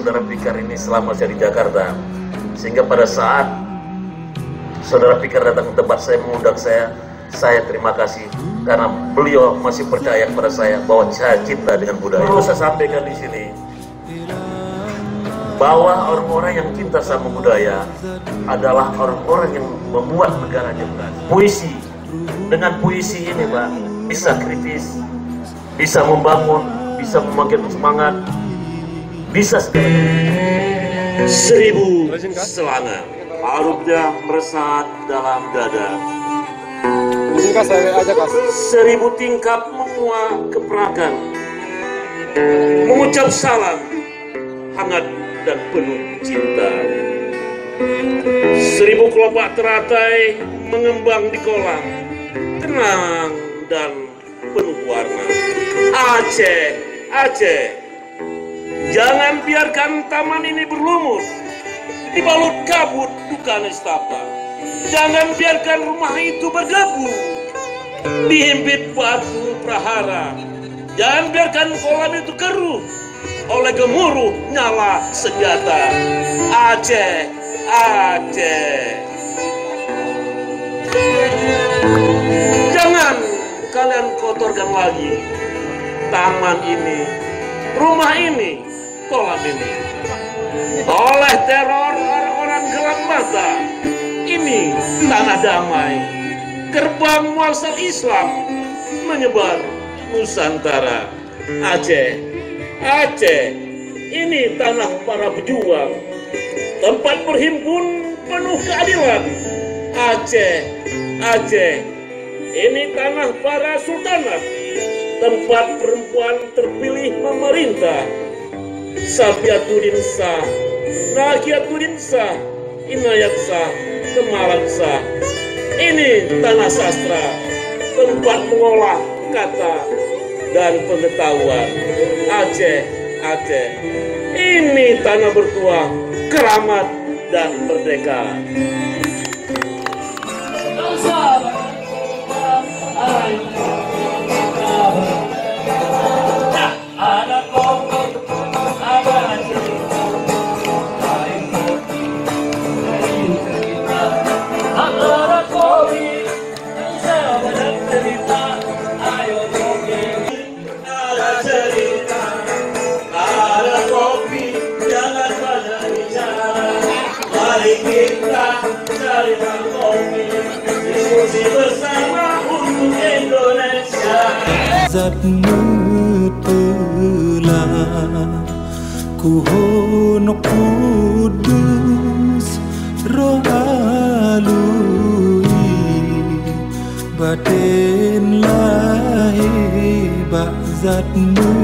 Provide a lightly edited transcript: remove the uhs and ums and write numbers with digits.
Saudara Fikar ini selama saya di Jakarta, sehingga pada saat Saudara Fikar datang ke tempat saya, mengundang saya terima kasih karena beliau masih percaya kepada saya bahwa saya cinta dengan budaya. Perlu saya sampaikan di sini bahwa orang-orang yang cinta sama budaya adalah orang-orang yang membuat negaranya berani. Puisi, dengan puisi ini Pak, bisa kritis, bisa membangun, bisa membangkitkan semangat, bisa segala. 1000 selangan, arupnya meresat dalam dada. 1000 tingkap menguak keperakan, mengucap salam hangat dan penuh cinta. 1000 kelopak teratai mengembang di kolam, tenang dan penuh warna. Aceh, Aceh, jangan biarkan taman ini berlumut dibalut kabut duka nestapa. Jangan biarkan rumah itu berdebu dihimpit batu prahara. Jangan biarkan kolam itu keruh oleh gemuruh nyala senjata. Aceh, Aceh, jangan kalian kotorkan lagi taman ini, rumah ini, kolam ini oleh teror orang-orang gelap mata. Ini tanah damai, gerbang muasal Islam menyebar Nusantara. Aceh, Aceh, ini tanah para pejuang, tempat berhimpun penuh keadilan. Aceh, Aceh, ini tanah para sultanat, tempat perempuan terpilih memerintah. Sabiatuddin Shah, Rakyatuddin Shah, Inayat Shah, Kemalan Shah. Ini tanah sastra, tempat mengolah kata dan pengetahuan. Aceh, Aceh, ini tanah bertuah keramat dan merdeka. Zatmu telah ku honok kudus roh alui batin lahir bak zatmu